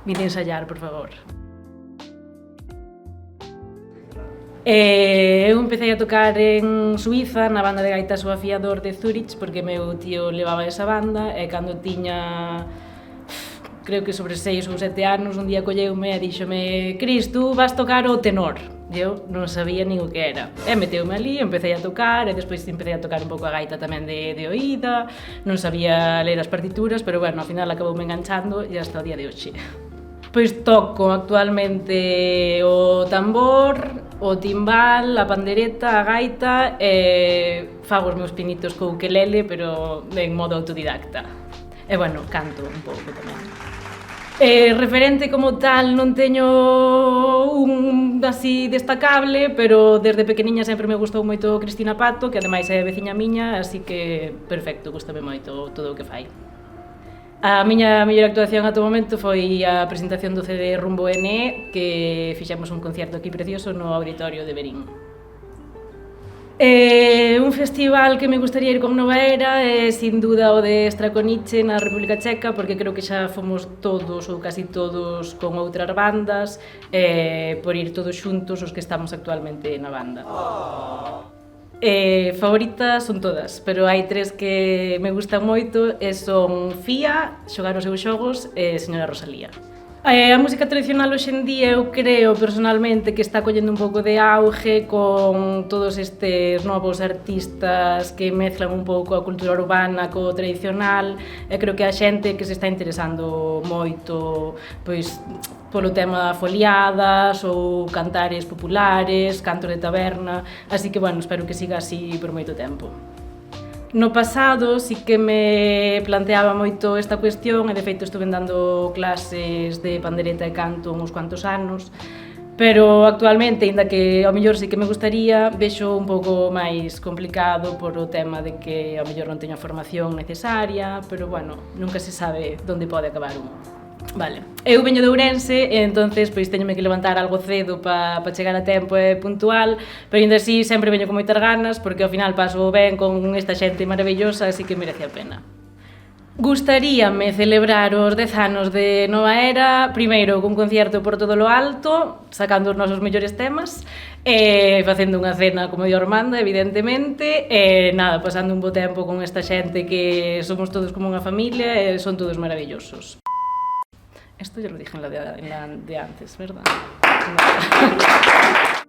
Vine a ensayar, por favor. Eu empecé a tocar en Suiza na banda de gaitas O Afiador de Zurich porque meu tío levaba esa banda e cando tiña creo que sobre 6 ou 7 anos un día colleume e díxome Cris, tú vas tocar o tenor e eu non sabía nin o que era e meteume ali, empecé a tocar e despois empecé a tocar un pouco a gaita tamén de oída non sabía ler as partituras pero bueno, ao final acaboume enganchando e hasta o día de hoxe. Pois toco actualmente o tambor, o timbal, a pandereta, a gaita e fago os meus pinitos co ukelele, pero en modo autodidacta. E bueno, canto un pouco tamén. Referente como tal non teño un así destacable, pero desde pequeniña sempre me gustou moito Cristina Pato, que ademais é veciña miña, así que perfecto, gustame moito todo o que fai. A miña mellor actuación ata o momento foi a presentación do CD Rumbo N, que fixemos un concerto aquí precioso no Auditorio de Verín. Un festival que me gustaría ir con Nova Era é sin duda o de Strakonice na República Checa, porque creo que xa fomos todos ou casi todos con outras bandas, por ir todos xuntos os que estamos actualmente na banda. Favoritas son todas, pero hai 3 que me gustan moito e son Fía, xogar os seus xogos e Señora Rosalía. A música tradicional hoxe en día eu creo personalmente que está collendo un pouco de auge con todos estes novos artistas que mezclan un pouco a cultura urbana co tradicional e creo que a xente que se está interesando moito pois polo tema foliadas ou cantares populares, cantos de taberna, así que bueno, espero que siga así por moito tempo. No pasado sí que me planteaba moito esta cuestión e de feito estuve dando clases de pandereta e canto uns cuantos anos, pero actualmente, aínda que ao mellor sí que me gustaría, vexo un pouco máis complicado por o tema de que ao mellor non teño a formación necesaria, pero bueno, nunca se sabe onde pode acabar un. Vale, eu veño de Ourense e entonces pois teñome que levantar algo cedo para chegar a tempo e puntual, pero ainda así sempre veño con moitas ganas porque ao final paso ben con esta xente maravillosa, así que merece a pena. Gustaríame celebrar os 10 anos de Nova Era, primeiro cun concierto por todo lo alto, sacando os nosos mellores temas, e facendo unha cena como Dios manda, evidentemente, e nada, pasando un bo tempo con esta xente que somos todos como unha familia e son todos maravillosos. Esto ya lo dije en la de antes, ¿verdad? No.